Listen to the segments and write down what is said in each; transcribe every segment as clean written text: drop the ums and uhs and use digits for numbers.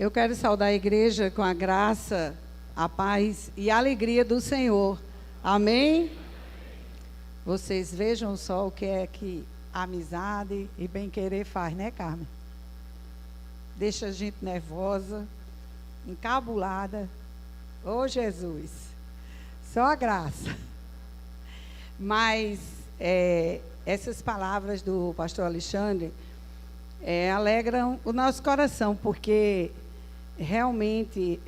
Eu quero saudar a igreja com a graça, a paz e a alegria do Senhor. Amém? Vocês vejam só o que é que a amizade e bem-querer faz, né, Carmen? Deixa a gente nervosa, encabulada. Ô, Jesus, só a graça. Mas essas palavras do pastor Alexandre alegram o nosso coração, porque realmente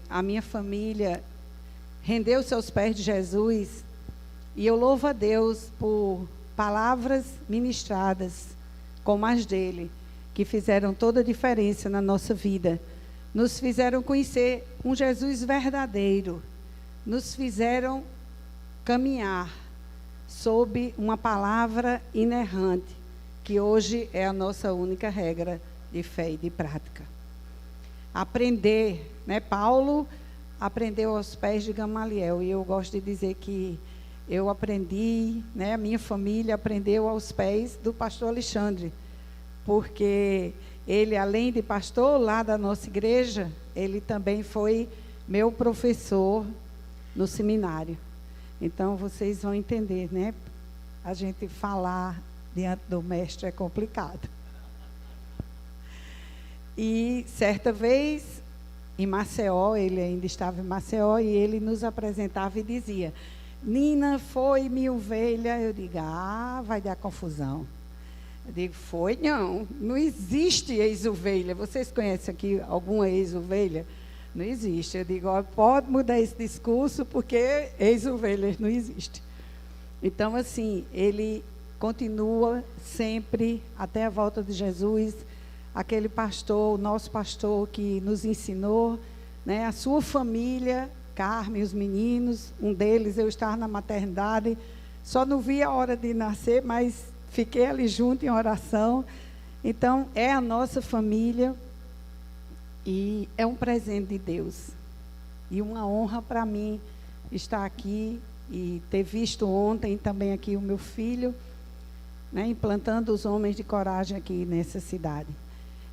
a minha família rendeu seus pés de Jesus, e eu louvo a Deus por palavras ministradas como as dele, que fizeram toda a diferença na nossa vida, nos fizeram conhecer um Jesus verdadeiro, nos fizeram caminhar sob uma palavra inerrante, que hoje é a nossa única regra de fé e de prática. Aprender, né? Paulo aprendeu aos pés de Gamaliel, e eu gosto de dizer que eu aprendi, né? A minha família aprendeu aos pés do pastor Alexandre, porque ele, além de pastor lá da nossa igreja, ele também foi meu professor no seminário. Então, vocês vão entender, né? A gente falar diante do mestre é complicado. E certa vez, em Maceió, ele ainda estava em Maceió, e ele nos apresentava e dizia: Nina, foi minha ovelha. Eu digo: vai dar confusão. Eu digo: foi não, não existe ex-ovelha. Vocês conhecem aqui alguma ex-ovelha? Não existe. Eu digo: pode mudar esse discurso, porque ex-ovelhas não existe. Então, assim, ele continua sempre, até a volta de Jesus, aquele pastor, o nosso pastor que nos ensinou, né? A sua família, Carmen, os meninos, um deles, eu estava na maternidade, só não vi a hora de nascer, mas fiquei ali junto em oração. Então, é a nossa família, e é um presente de Deus, e uma honra para mim estar aqui e ter visto ontem também aqui o meu filho, né, implantando os homens de coragem aqui nessa cidade.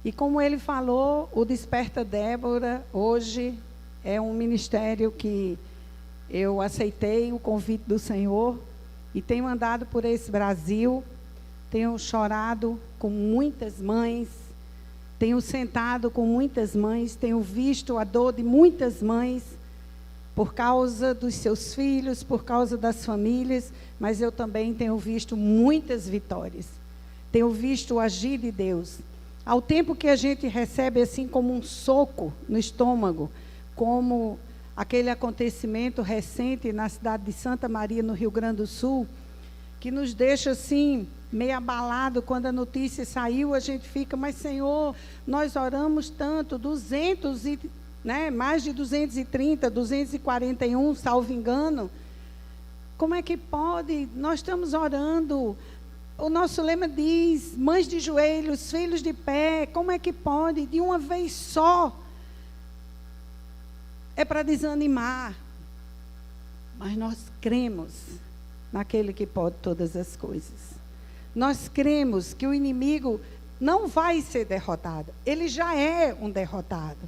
E como ele falou, o Desperta Débora hoje é um ministério que eu aceitei o convite do Senhor e tenho andado por esse Brasil, tenho chorado com muitas mães, tenho sentado com muitas mães, tenho visto a dor de muitas mães por causa dos seus filhos, por causa das famílias, mas eu também tenho visto muitas vitórias. Tenho visto o agir de Deus. Ao tempo que a gente recebe assim como um soco no estômago, como aquele acontecimento recente na cidade de Santa Maria, no Rio Grande do Sul, que nos deixa assim meio abalado quando a notícia saiu, a gente fica: mas Senhor, nós oramos tanto, mais de 230, 241, salvo engano. Como é que pode? Nós estamos orando. O nosso lema diz: mães de joelhos, filhos de pé. Como é que pode? De uma vez só. É para desanimar. Mas nós cremos naquele que pode todas as coisas. Nós cremos que o inimigo não vai ser derrotado. Ele já é um derrotado.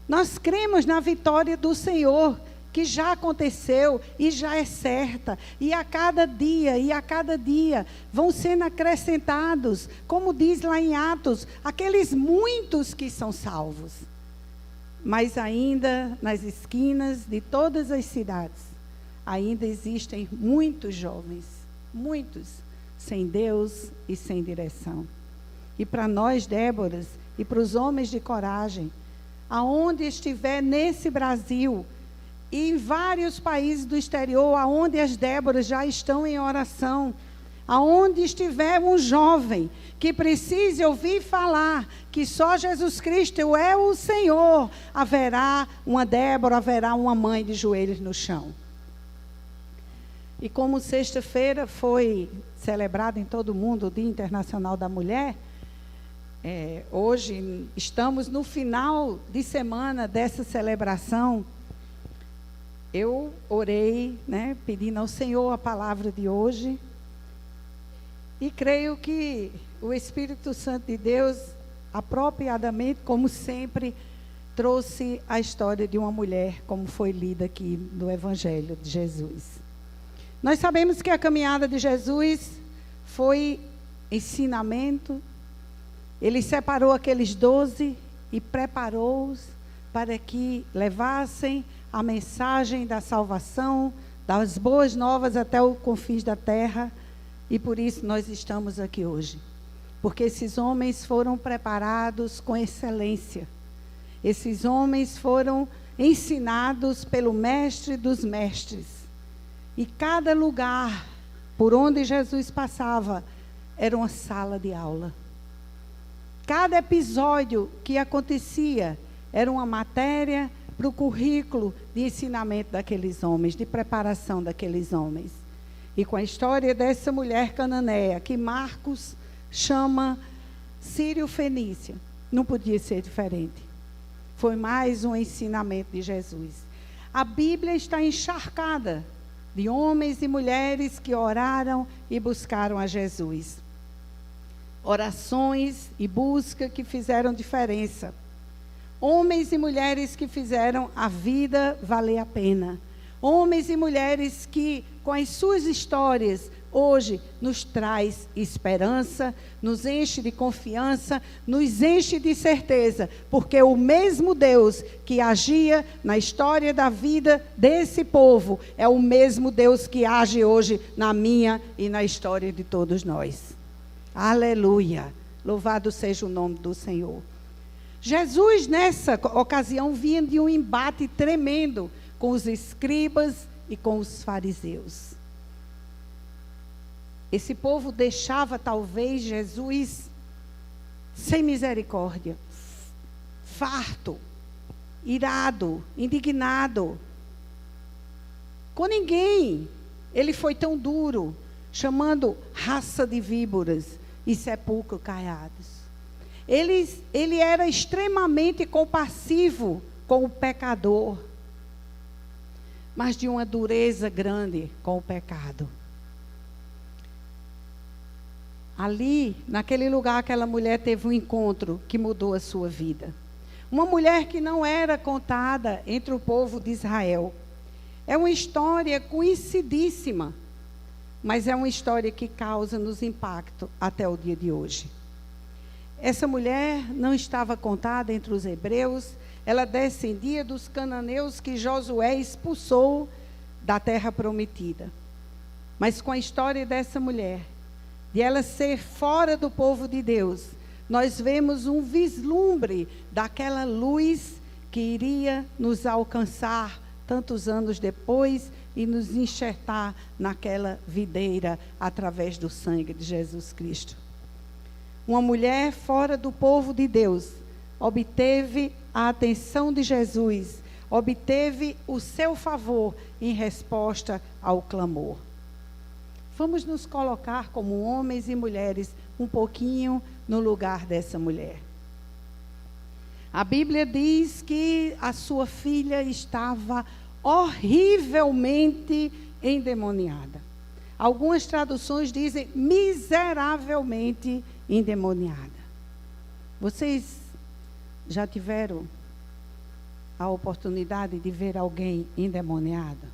Nós cremos na vitória do Senhor, que já aconteceu e já é certa. E a cada dia vão sendo acrescentados, como diz lá em Atos, aqueles muitos que são salvos. Mas ainda nas esquinas de todas as cidades, ainda existem muitos jovens, muitos, sem Deus e sem direção. E para nós, Déboras, e para os homens de coragem, aonde estiver nesse Brasil, e em vários países do exterior, aonde as Déboras já estão em oração, aonde estiver um jovem que precise ouvir falar que só Jesus Cristo é o Senhor, haverá uma Débora, haverá uma mãe de joelhos no chão. E como sexta-feira foi celebrado em todo o mundo o Dia Internacional da Mulher, hoje estamos no final de semana dessa celebração. Eu orei, né, pedindo ao Senhor a palavra de hoje, e creio que o Espírito Santo de Deus, apropriadamente, como sempre, trouxe a história de uma mulher, como foi lida aqui no Evangelho de Jesus. Nós sabemos que a caminhada de Jesus foi ensinamento. Ele separou aqueles 12 e preparou-os para que levassem a mensagem da salvação, das boas novas até os confins da terra. E por isso nós estamos aqui hoje. Porque esses homens foram preparados com excelência. Esses homens foram ensinados pelo mestre dos mestres. E cada lugar por onde Jesus passava era uma sala de aula. Cada episódio que acontecia era uma matéria para o currículo de ensinamento daqueles homens, de preparação daqueles homens. E com a história dessa mulher cananeia, que Marcos chama Sírio-Fenícia, não podia ser diferente. Foi mais um ensinamento de Jesus. A Bíblia está encharcada de homens e mulheres que oraram e buscaram a Jesus. Orações e busca que fizeram diferença. Homens e mulheres que fizeram a vida valer a pena. Homens e mulheres que, com as suas histórias, hoje nos traz esperança, nos enche de confiança, nos enche de certeza, porque o mesmo Deus que agia na história da vida desse povo é o mesmo Deus que age hoje na minha e na história de todos nós. Aleluia! Louvado seja o nome do Senhor. Jesus, nessa ocasião, vinha de um embate tremendo com os escribas e com os fariseus. Esse povo deixava talvez Jesus sem misericórdia, farto, irado, indignado. Com ninguém ele foi tão duro, chamando raça de víboras e sepulcro caiados. Ele era extremamente compassivo com o pecador, mas de uma dureza grande com o pecado. Ali, naquele lugar, aquela mulher teve um encontro que mudou a sua vida. Uma mulher que não era contada entre o povo de Israel. É uma história conhecidíssima, mas é uma história que causa-nos impacto até o dia de hoje. Essa mulher não estava contada entre os hebreus, ela descendia dos cananeus que Josué expulsou da terra prometida. Mas com a história dessa mulher, de ela ser fora do povo de Deus, nós vemos um vislumbre daquela luz que iria nos alcançar tantos anos depois e nos enxertar naquela videira através do sangue de Jesus Cristo. Uma mulher fora do povo de Deus obteve a atenção de Jesus, obteve o seu favor em resposta ao clamor. Vamos nos colocar como homens e mulheres um pouquinho no lugar dessa mulher. A Bíblia diz que a sua filha estava horrivelmente endemoniada. Algumas traduções dizem miseravelmente endemoniada. Vocês já tiveram a oportunidade de ver alguém endemoniado?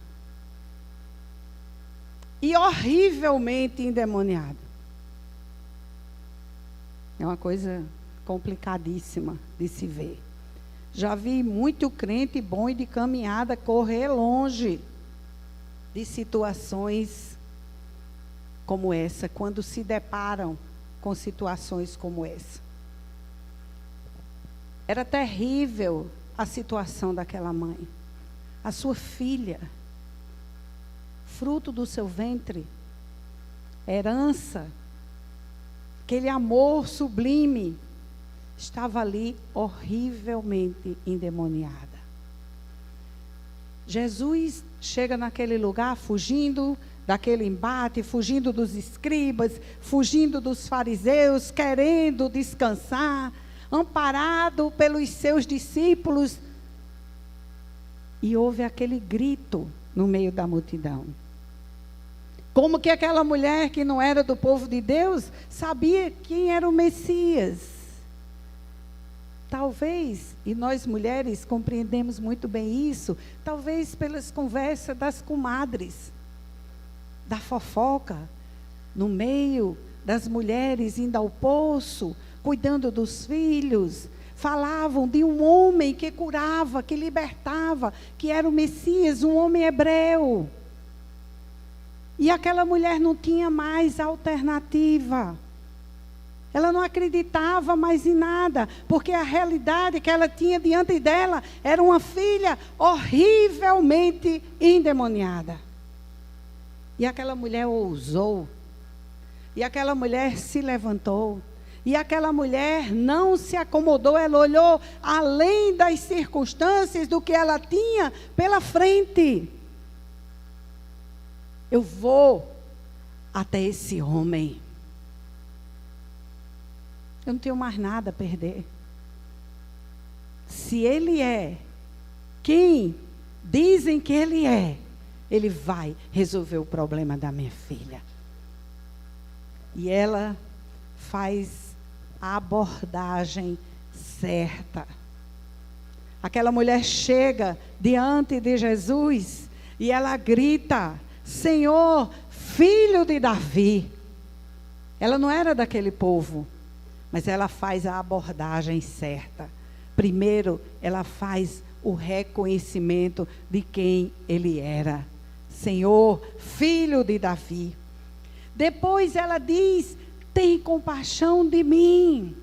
E horrivelmente endemoniado. É uma coisa complicadíssima de se ver. Já vi muito crente bom e de caminhada correr longe de situações como essa, quando se deparam com situações como essa. Era terrível a situação daquela mãe. A sua filha, fruto do seu ventre, herança, aquele amor sublime, estava ali horrivelmente endemoniada. Jesus chega naquele lugar fugindo daquele embate, fugindo dos escribas, fugindo dos fariseus, querendo descansar, amparado pelos seus discípulos. E houve aquele grito no meio da multidão. Como que aquela mulher que não era do povo de Deus sabia quem era o Messias? Talvez, e nós mulheres compreendemos muito bem isso, talvez pelas conversas das comadres, da fofoca, no meio das mulheres indo ao poço, cuidando dos filhos, falavam de um homem que curava, que libertava, que era o Messias, um homem hebreu. E aquela mulher não tinha mais alternativa. Ela não acreditava mais em nada, porque a realidade que ela tinha diante dela era uma filha horrivelmente endemoniada. E aquela mulher ousou, e aquela mulher se levantou, e aquela mulher não se acomodou, ela olhou além das circunstâncias do que ela tinha pela frente. Eu vou até esse homem. Eu não tenho mais nada a perder. Se ele é quem dizem que ele é, ele vai resolver o problema da minha filha. E ela faz a abordagem certa. Aquela mulher chega diante de Jesus e ela grita: Senhor, filho de Davi. Ela não era daquele povo, mas ela faz a abordagem certa. Primeiro, ela faz o reconhecimento de quem ele era. Senhor, filho de Davi. Depois ela diz: tem compaixão de mim.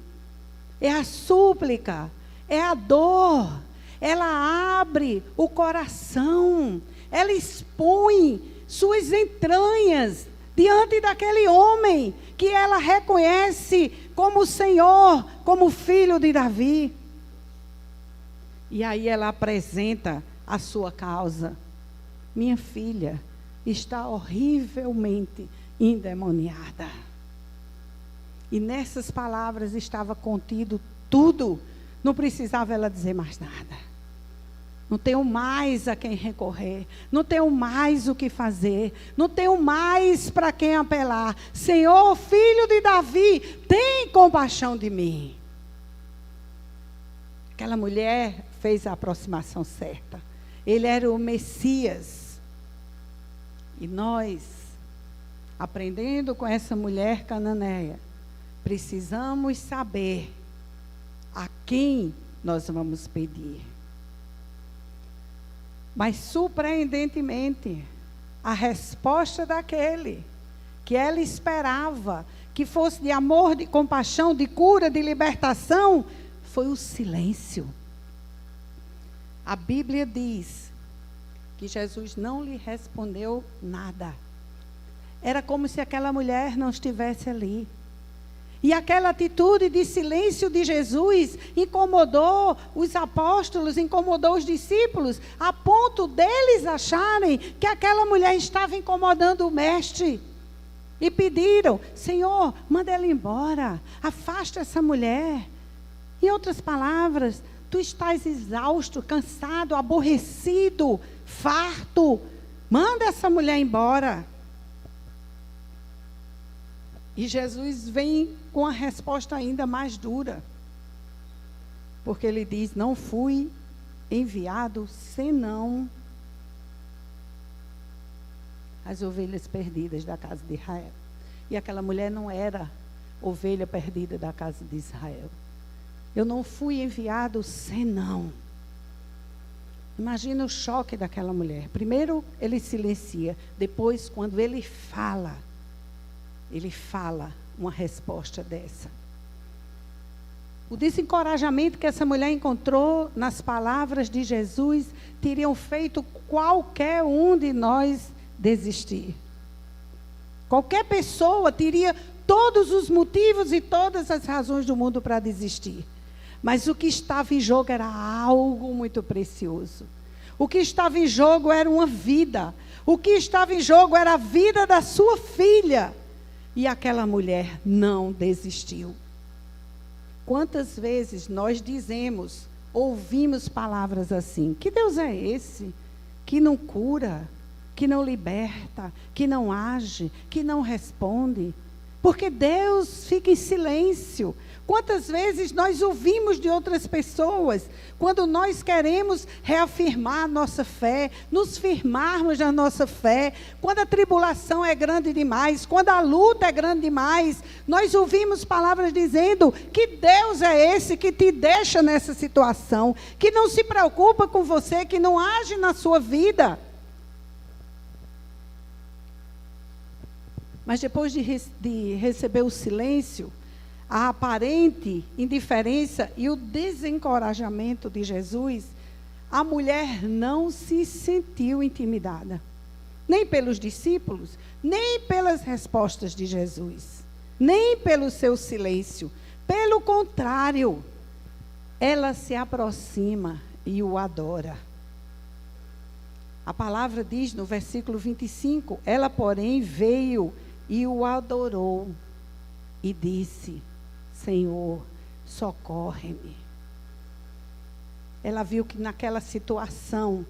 É a súplica, é a dor. Ela abre o coração, ela expõe suas entranhas diante daquele homem que ela reconhece como Senhor, como filho de Davi. E aí ela apresenta a sua causa. Minha filha está horrivelmente endemoniada. E nessas palavras estava contido tudo. Não precisava ela dizer mais nada. Não tenho mais a quem recorrer. Não tenho mais o que fazer. Não tenho mais para quem apelar. Senhor, filho de Davi, tem compaixão de mim. Aquela mulher fez a aproximação certa. Ele era o Messias. E nós, aprendendo com essa mulher cananeia, precisamos saber a quem nós vamos pedir. Mas, surpreendentemente, a resposta daquele que ela esperava, que fosse de amor, de compaixão, de cura, de libertação, foi o silêncio. A Bíblia diz que Jesus não lhe respondeu nada. Era como se aquela mulher não estivesse ali. E aquela atitude de silêncio de Jesus incomodou os apóstolos, incomodou os discípulos, a ponto deles acharem que aquela mulher estava incomodando o mestre. E pediram: Senhor, manda ela embora, afasta essa mulher. Em outras palavras, tu estás exausto, cansado, aborrecido, farto, manda essa mulher embora. E Jesus vem com a resposta ainda mais dura. Porque ele diz: não fui enviado senão as ovelhas perdidas da casa de Israel. E aquela mulher não era ovelha perdida da casa de Israel. Eu não fui enviado senão. Imagina o choque daquela mulher. Primeiro ele silencia, depois quando ele fala uma resposta dessa. O desencorajamento que essa mulher encontrou nas palavras de Jesus teriam feito qualquer um de nós desistir. Qualquer pessoa teria todos os motivos e todas as razões do mundo para desistir. Mas o que estava em jogo era algo muito precioso. O que estava em jogo era uma vida. O que estava em jogo era a vida da sua filha. E aquela mulher não desistiu. Quantas vezes nós dizemos, ouvimos palavras assim: que Deus é esse que não cura, que não liberta, que não age, que não responde? Porque Deus fica em silêncio. Quantas vezes nós ouvimos de outras pessoas, quando nós queremos reafirmar nossa fé, nos firmarmos na nossa fé, quando a tribulação é grande demais, quando a luta é grande demais, nós ouvimos palavras dizendo que Deus é esse que te deixa nessa situação, que não se preocupa com você, que não age na sua vida. Mas depois de receber o silêncio, a aparente indiferença e o desencorajamento de Jesus, a mulher não se sentiu intimidada. Nem pelos discípulos, nem pelas respostas de Jesus, nem pelo seu silêncio. Pelo contrário, ela se aproxima e o adora. A palavra diz no versículo 25, ela, porém, veio e o adorou e disse: Senhor, socorre-me. Ela viu que naquela situação,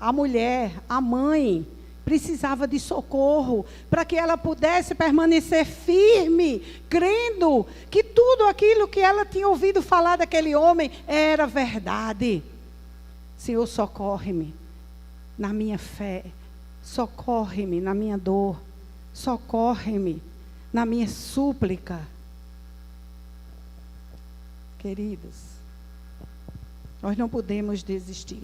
a mulher, a mãe, precisava de socorro, para que ela pudesse permanecer firme, crendo que tudo aquilo que ela tinha ouvido falar daquele homem era verdade. Senhor, socorre-me na minha fé, socorre-me na minha dor, socorre-me na minha súplica. Queridos, nós não podemos desistir.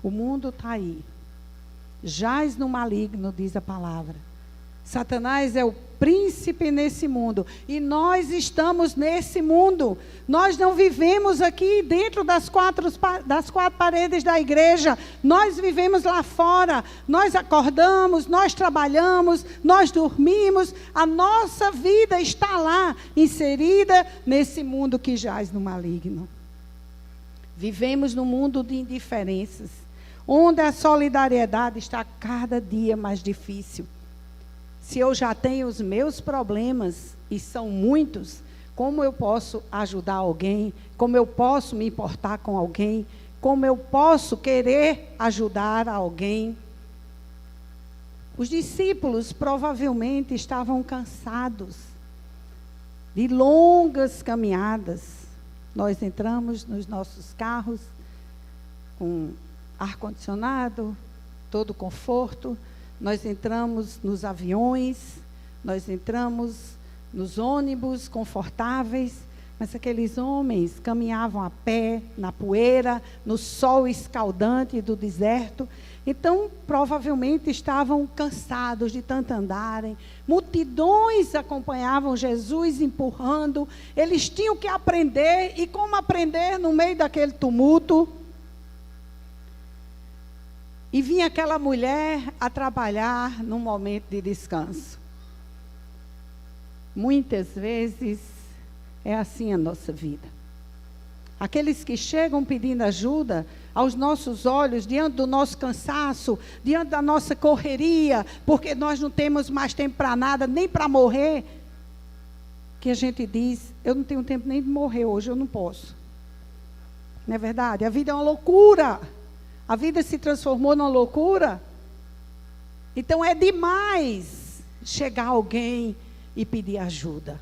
O mundo está aí. Jaz no maligno, diz a palavra. Satanás é o príncipe nesse mundo. E nós estamos nesse mundo. Nós não vivemos aqui dentro das quatro paredes da igreja. Nós vivemos lá fora. Nós acordamos, nós trabalhamos, nós dormimos. A nossa vida está lá, inserida nesse mundo que jaz no maligno. Vivemos num mundo de indiferenças, onde a solidariedade está cada dia mais difícil. Se eu já tenho os meus problemas, e são muitos, como eu posso ajudar alguém? Como eu posso me importar com alguém? Como eu posso querer ajudar alguém? Os discípulos provavelmente estavam cansados de longas caminhadas. Nós entramos nos nossos carros com ar-condicionado, todo conforto. Nós entramos nos aviões, nós entramos nos ônibus confortáveis, mas aqueles homens caminhavam a pé, na poeira, no sol escaldante do deserto. Então, provavelmente estavam cansados de tanto andarem. Multidões acompanhavam Jesus empurrando. Eles tinham que aprender, e como aprender no meio daquele tumulto? E vinha aquela mulher a trabalhar num momento de descanso. Muitas vezes é assim a nossa vida. Aqueles que chegam pedindo ajuda, aos nossos olhos, diante do nosso cansaço, diante da nossa correria, porque nós não temos mais tempo para nada, nem para morrer, que a gente diz: eu não tenho tempo nem de morrer hoje, eu não posso. Não é verdade? A vida é uma loucura. A vida se transformou numa loucura. Então é demais chegar alguém e pedir ajuda.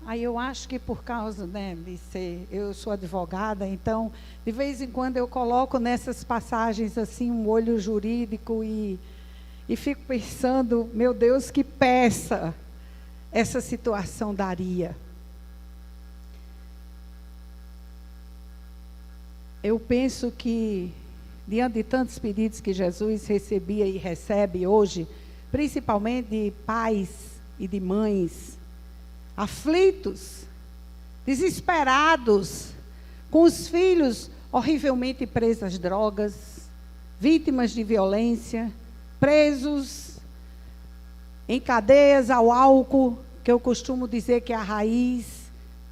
Aí eu acho que por causa, de ser, eu sou advogada, então de vez em quando eu coloco nessas passagens assim um olho jurídico e fico pensando, meu Deus, que peça essa situação daria. Eu penso que, diante de tantos pedidos que Jesus recebia e recebe hoje, principalmente de pais e de mães, aflitos, desesperados, com os filhos horrivelmente presos às drogas, vítimas de violência, presos em cadeias ao álcool, que eu costumo dizer que é a raiz,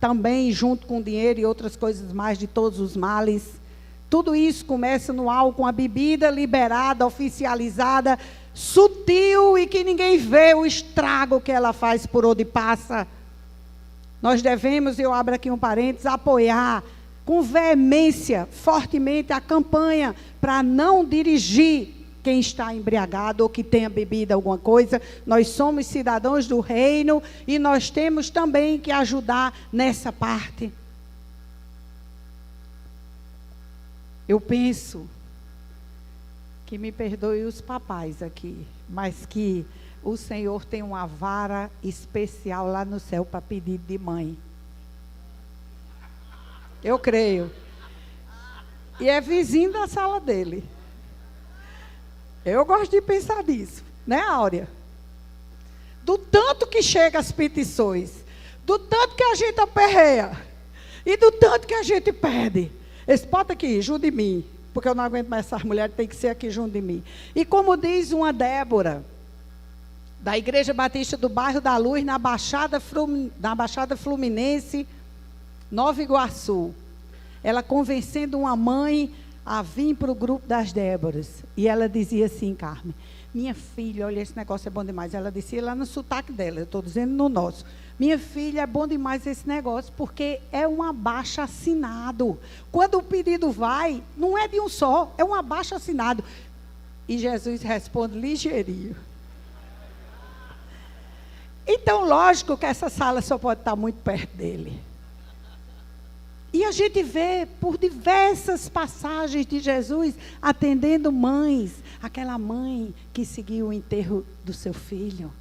também junto com dinheiro e outras coisas mais de todos os males. Tudo isso começa no álcool, a bebida liberada, oficializada, sutil e que ninguém vê o estrago que ela faz por onde passa. Nós devemos, eu abro aqui um parênteses, apoiar com veemência, fortemente, a campanha para não dirigir quem está embriagado ou que tenha bebido alguma coisa. Nós somos cidadãos do reino e nós temos também que ajudar nessa parte. Eu penso que, me perdoe os papais aqui, mas que o Senhor tem uma vara especial lá no céu para pedido de mãe. Eu creio. E é vizinho da sala dele. Eu gosto de pensar nisso, né, Áurea? Do tanto que chega as petições, do tanto que a gente aperreia, e do tanto que a gente pede. Esse bota aqui, junto de mim, porque eu não aguento mais essas mulheres, tem que ser aqui junto de mim. E como diz uma Débora, da Igreja Batista do Bairro da Luz, na Baixada Fluminense, Nova Iguaçu, ela convencendo uma mãe a vir para o grupo das Déboras. E ela dizia assim, Carmen, minha filha, olha, esse negócio é bom demais. Ela dizia lá no sotaque dela, eu estou dizendo no nosso. Minha filha, é bom demais esse negócio, porque é um abaixo-assinado. Quando o pedido vai, não é de um só, é um abaixo-assinado. E Jesus responde ligeirinho. Então, lógico que essa sala só pode estar muito perto dele. E a gente vê por diversas passagens de Jesus atendendo mães, aquela mãe que seguiu o enterro do seu filho.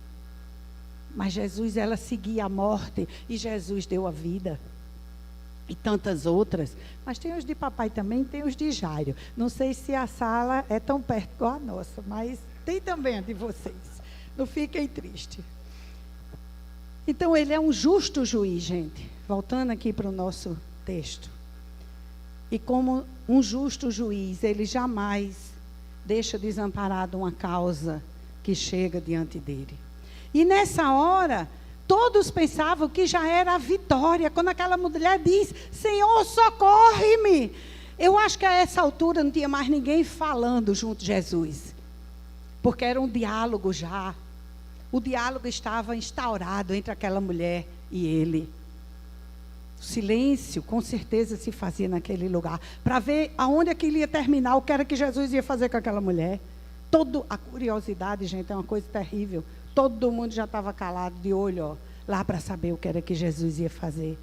Mas Jesus, ela seguia a morte e Jesus deu a vida. E tantas outras. Mas tem os de papai também, tem os de Jairo. Não sei se a sala é tão perto igual a nossa, mas tem também a de vocês. Não fiquem tristes. Então, ele é um justo juiz, gente. Voltando aqui para o nosso texto. E como um justo juiz, ele jamais deixa desamparado uma causa que chega diante dele. E nessa hora, todos pensavam que já era a vitória. Quando aquela mulher diz, Senhor, socorre-me. Eu acho que a essa altura não tinha mais ninguém falando junto de Jesus. Porque era um diálogo já. O diálogo estava instaurado entre aquela mulher e ele. O silêncio, com certeza, se fazia naquele lugar. Para ver aonde aquilo ia terminar, o que era que Jesus ia fazer com aquela mulher. A curiosidade, gente, é uma coisa terrível. Todo mundo já estava calado, de olho, ó, lá para saber o que era que Jesus ia fazer.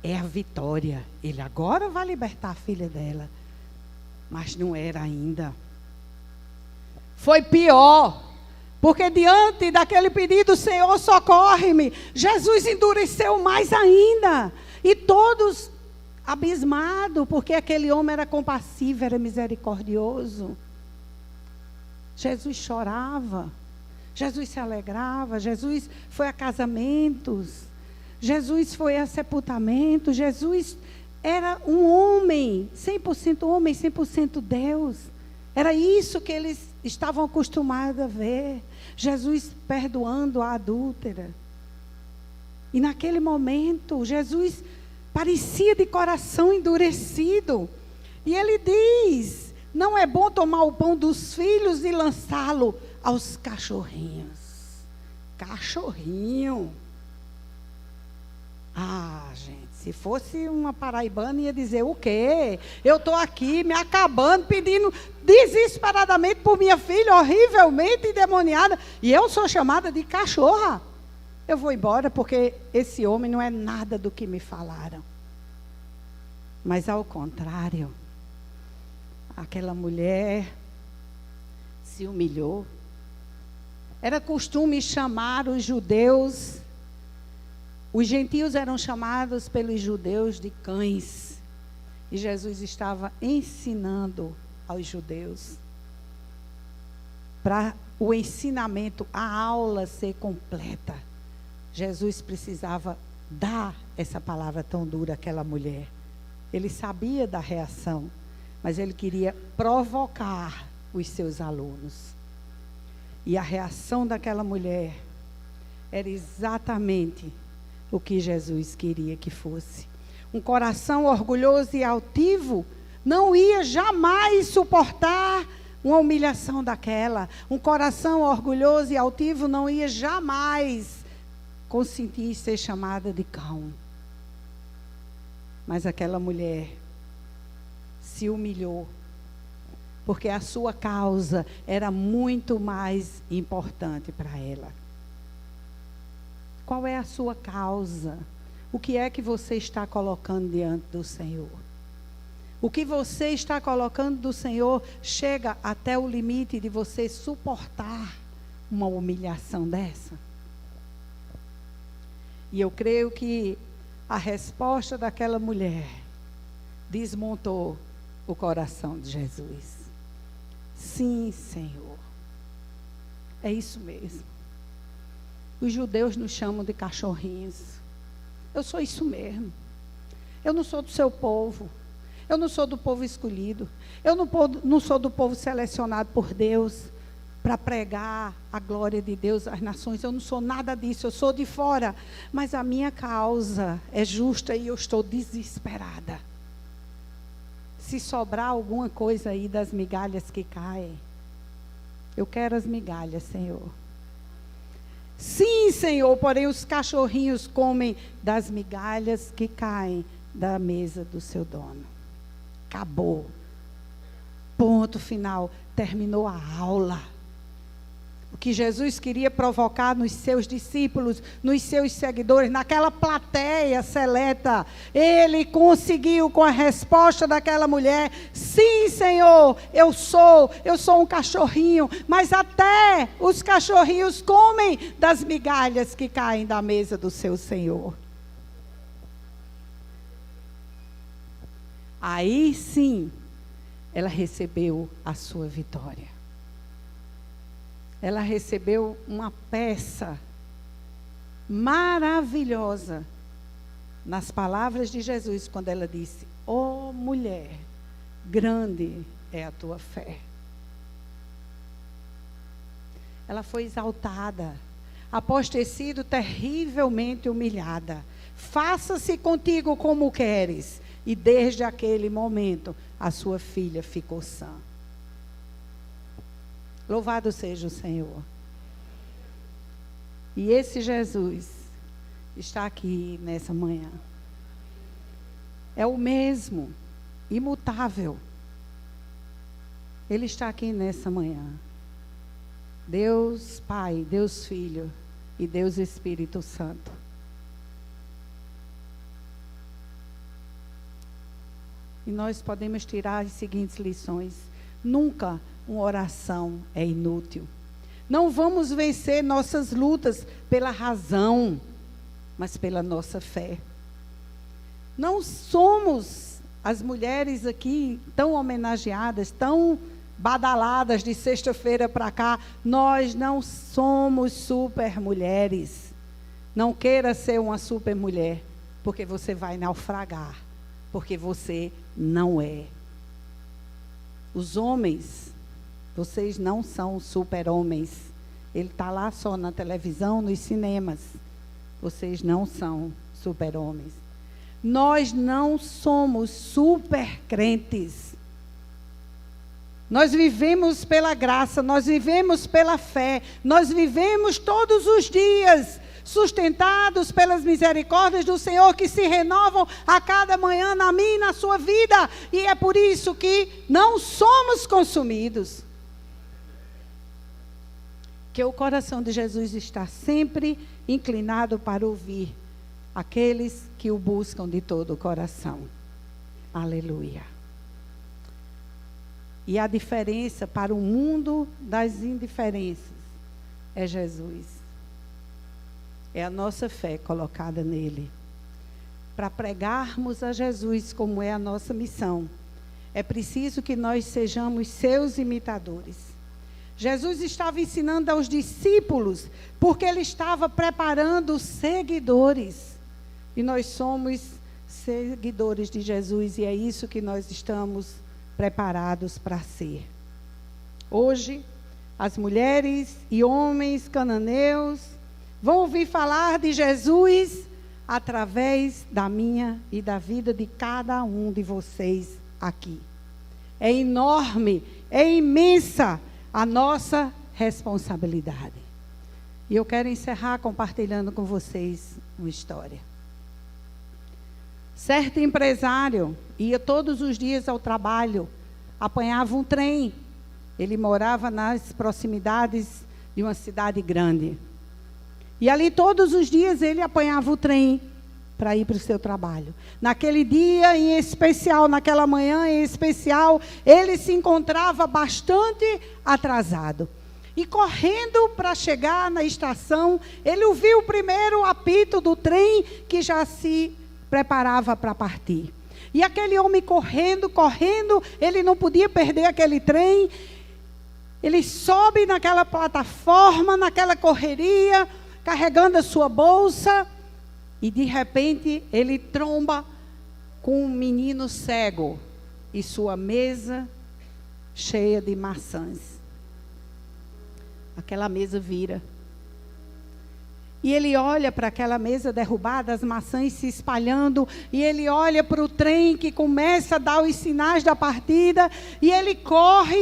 É a vitória. Ele agora vai libertar a filha dela. Mas não era ainda. Foi pior. Porque diante daquele pedido, Senhor, socorre-me, Jesus endureceu mais ainda. E todos abismados, porque aquele homem era compassivo, era misericordioso. Jesus chorava, Jesus se alegrava, Jesus foi a casamentos, Jesus foi a sepultamento, Jesus era um homem, 100% Deus. Era isso que eles estavam acostumados a ver. Jesus perdoando a adúltera. E naquele momento, Jesus parecia de coração endurecido. E ele diz, não é bom tomar o pão dos filhos e lançá-lo aos cachorrinhos. Cachorrinho. Ah, gente, se fosse uma paraibana ia dizer o quê? Eu estou aqui me acabando, pedindo desesperadamente por minha filha, horrivelmente endemoniada, e eu sou chamada de cachorra. Eu vou embora porque esse homem não é nada do que me falaram. Mas ao contrário, aquela mulher se humilhou. Era costume chamar os judeus. Os gentios eram chamados pelos judeus de cães. E Jesus estava ensinando aos judeus. Para o ensinamento, a aula ser completa, Jesus precisava dar essa palavra tão dura àquela mulher. Ele sabia da reação, mas ele queria provocar os seus alunos. E a reação daquela mulher era exatamente o que Jesus queria que fosse. Um coração orgulhoso e altivo não ia jamais suportar uma humilhação daquela. Um coração orgulhoso e altivo não ia jamais consentir ser chamada de cão. Mas aquela mulher se humilhou porque a sua causa era muito mais importante para ela. Qual é a sua causa? O que é que você está colocando diante do Senhor? O que você está colocando do Senhor chega até o limite de você suportar uma humilhação dessa? E eu creio que a resposta daquela mulher desmontou o coração de Jesus. Sim, Senhor. É isso mesmo. Os judeus nos chamam de cachorrinhos. Eu sou isso mesmo. Eu não sou do seu povo. Eu não sou do povo escolhido. Eu não sou do povo selecionado por Deus para pregar a glória de Deus às nações. Eu não sou nada disso. Eu sou de fora. Mas a minha causa é justa e eu estou desesperada. Se sobrar alguma coisa aí das migalhas que caem, eu quero as migalhas, Senhor. Sim, Senhor, porém os cachorrinhos comem das migalhas que caem da mesa do seu dono. Acabou. Ponto final. Terminou a aula. O que Jesus queria provocar nos seus discípulos, nos seus seguidores, naquela plateia seleta, ele conseguiu com a resposta daquela mulher: sim, Senhor, eu sou um cachorrinho, mas até os cachorrinhos comem das migalhas que caem da mesa do seu Senhor. Aí sim, ela recebeu a sua vitória. Ela recebeu uma peça maravilhosa nas palavras de Jesus, quando ela disse: ó mulher, grande é a tua fé. Ela foi exaltada, após ter sido terrivelmente humilhada. Faça-se contigo como queres. E desde aquele momento, a sua filha ficou sã. Louvado seja o Senhor. E esse Jesus está aqui nessa manhã. É o mesmo, imutável. Ele está aqui nessa manhã. Deus Pai, Deus Filho e Deus Espírito Santo. E nós podemos tirar as seguintes lições. Nunca uma oração é inútil. Não vamos vencer nossas lutas pela razão, mas pela nossa fé. Não somos as mulheres aqui tão homenageadas, tão badaladas de sexta-feira para cá. Nós não somos super mulheres. Não queira ser uma super mulher, porque você vai naufragar, porque você não é. Os homens, vocês não são super-homens. Ele está lá só na televisão, nos cinemas. Vocês não são super-homens. Nós não somos super-crentes. Nós vivemos pela graça, nós vivemos pela fé. Nós vivemos todos os dias, sustentados pelas misericórdias do Senhor, que se renovam a cada manhã na minha e na sua vida. E é por isso que não somos consumidos. Que o coração de Jesus está sempre inclinado para ouvir aqueles que o buscam de todo o coração. Aleluia. E a diferença para o mundo das indiferenças é Jesus. É a nossa fé colocada nele. Para pregarmos a Jesus como é a nossa missão, é preciso que nós sejamos seus imitadores. Jesus estava ensinando aos discípulos, porque ele estava preparando seguidores. E nós somos seguidores de Jesus, e é isso que nós estamos preparados para ser. Hoje, as mulheres e homens cananeus vão ouvir falar de Jesus através da minha e da vida de cada um de vocês aqui. É enorme, é imensa a nossa responsabilidade. E eu quero encerrar compartilhando com vocês uma história. Certo empresário ia todos os dias ao trabalho apanhava um trem. Ele morava nas proximidades de uma cidade grande. E ali todos os dias ele apanhava o trem para ir para o seu trabalho. Naquele dia em especial, naquela manhã em especial, ele se encontrava bastante atrasado. E correndo para chegar na estação, ele ouviu o primeiro apito do trem que já se preparava para partir. E aquele homem correndo, ele não podia perder aquele trem. Ele sobe naquela plataforma, naquela correria, carregando a sua bolsa. E de repente ele tromba com um menino cego e sua mesa cheia de maçãs. Aquela mesa vira. E ele olha para aquela mesa derrubada, as maçãs se espalhando. E ele olha para o trem que começa a dar os sinais da partida. E ele corre,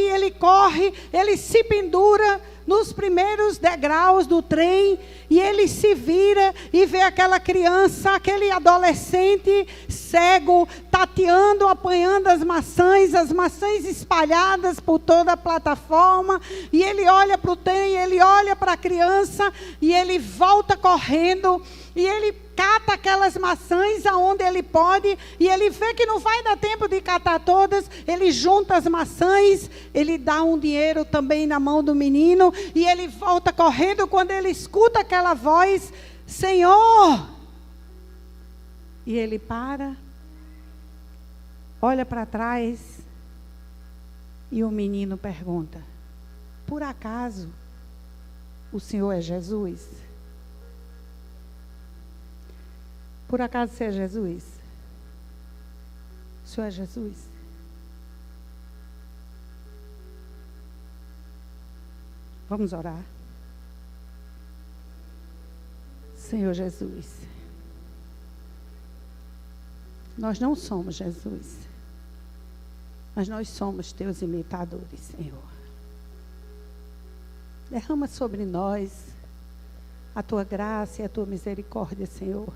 ele se pendura nos primeiros degraus do trem. E ele se vira e vê aquela criança, aquele adolescente cego, tateando, apanhando as maçãs espalhadas por toda a plataforma. E ele olha para o trem, ele olha para a criança e ele volta correndo. E ele cata aquelas maçãs aonde ele pode, e ele vê que não vai dar tempo de catar todas, ele junta as maçãs, ele dá um dinheiro também na mão do menino, e ele volta correndo quando ele escuta aquela voz, Senhor! E ele para, olha para trás, e o menino pergunta, por acaso o Senhor é Jesus? Por acaso você é Jesus? O Senhor é Jesus? Vamos orar. Senhor Jesus, nós não somos Jesus, mas nós somos teus imitadores, Senhor. Derrama sobre nós a tua graça e a tua misericórdia, Senhor,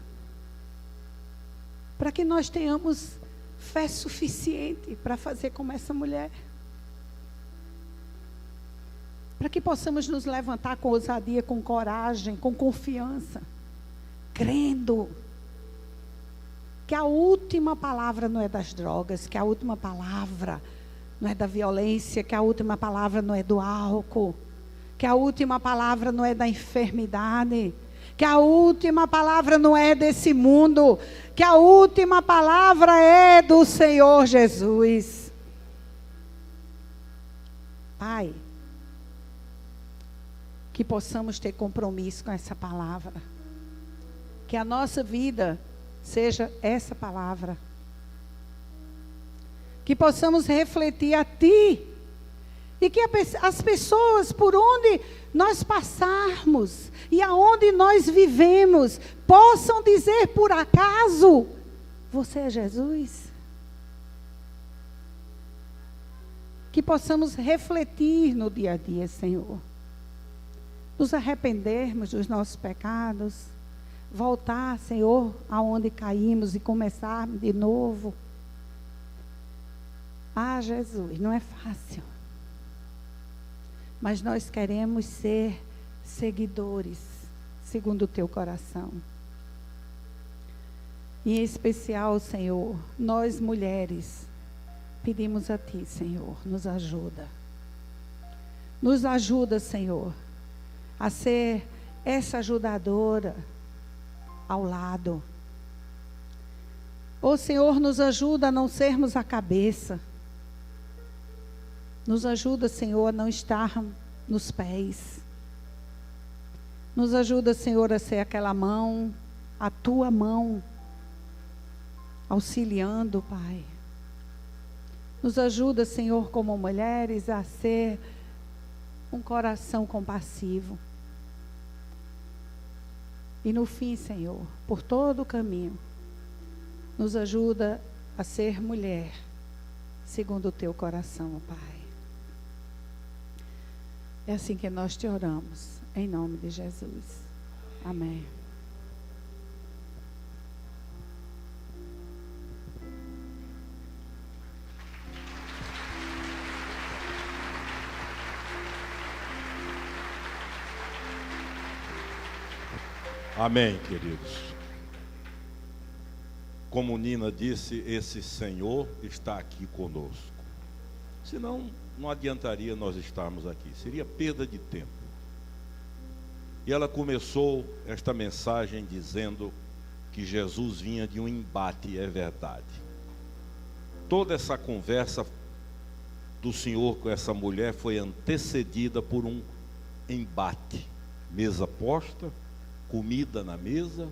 para que nós tenhamos fé suficiente para fazer como essa mulher. Para que possamos nos levantar com ousadia, com coragem, com confiança, crendo que a última palavra não é das drogas, que a última palavra não é da violência, que a última palavra não é do álcool, que a última palavra não é da enfermidade, que a última palavra não é desse mundo, que a última palavra é do Senhor Jesus. Pai, que possamos ter compromisso com essa palavra, que a nossa vida seja essa palavra, que possamos refletir a Ti, e que as pessoas por onde nós passarmos e aonde nós vivemos possam dizer por acaso, você é Jesus? Que possamos refletir no dia a dia, Senhor. Nos arrependermos dos nossos pecados, voltar, Senhor, aonde caímos e começar de novo. Ah, Jesus, não é fácil. Mas nós queremos ser seguidores, segundo o teu coração. E em especial, Senhor, nós mulheres, pedimos a Ti, Senhor, nos ajuda. Nos ajuda, Senhor, a ser essa ajudadora ao lado. Ô Senhor, nos ajuda a não sermos a cabeça. Nos ajuda, Senhor, a não estar nos pés. Nos ajuda, Senhor, a ser aquela mão, a Tua mão, auxiliando, Pai. Nos ajuda, Senhor, como mulheres, a ser um coração compassivo. E no fim, Senhor, por todo o caminho, nos ajuda a ser mulher, segundo o Teu coração, Pai. É assim que nós te oramos, em nome de Jesus. Amém. Amém, queridos. Como Nina disse, esse Senhor está aqui conosco. Senão, não adiantaria nós estarmos aqui, seria perda de tempo. E ela começou esta mensagem dizendo que Jesus vinha de um embate, é verdade. Toda essa conversa do Senhor com essa mulher foi antecedida por um embate. Mesa posta, comida na mesa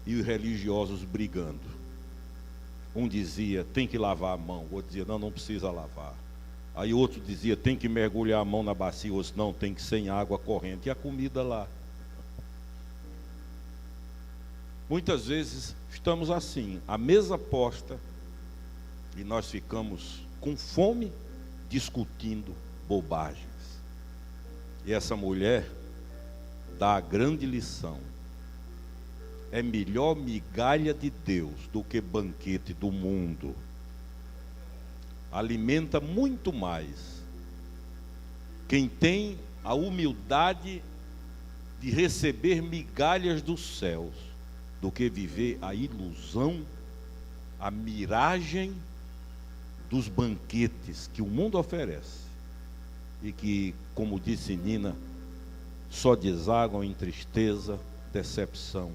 e os religiosos brigando. Um dizia, tem que lavar a mão. O outro dizia, não precisa lavar. Aí outro dizia, tem que mergulhar a mão na bacia. O outro, não, tem que ser em água corrente. E a comida lá. Muitas vezes estamos assim, a mesa posta, e nós ficamos com fome discutindo bobagens. E essa mulher dá a grande lição. É melhor migalha de Deus do que banquete do mundo. Alimenta muito mais quem tem a humildade de receber migalhas dos céus do que viver a ilusão, a miragem dos banquetes que o mundo oferece e que, como disse Nina, só desaguam em tristeza, decepção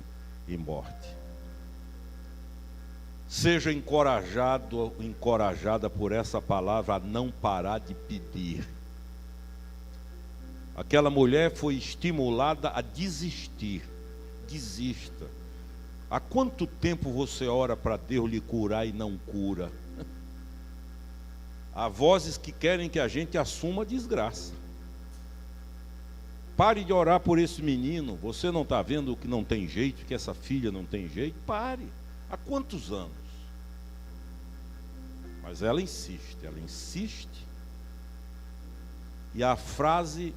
e morte. Seja encorajado, encorajada por essa palavra a não parar de pedir. Aquela mulher foi estimulada a desistir. Desista. Há quanto tempo você ora para Deus lhe curar e não cura? Há vozes que querem que a gente assuma a desgraça. Pare de orar por esse menino. Você não está vendo que não tem jeito, que essa filha não tem jeito? Pare. Há quantos anos? Mas ela insiste. E a frase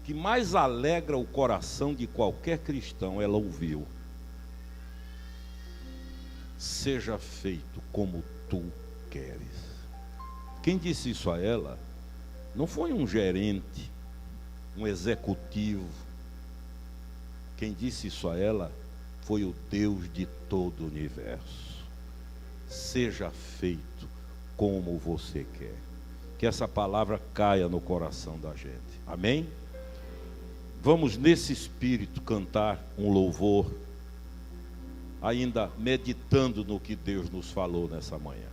que mais alegra o coração de qualquer cristão, ela ouviu: seja feito como tu queres. Quem disse isso a ela não foi um gerente, um executivo. Quem disse isso a ela foi o Deus de todo o universo. Seja feito como você quer. Que essa palavra caia no coração da gente. Amém? Vamos nesse espírito cantar um louvor, ainda meditando no que Deus nos falou nessa manhã.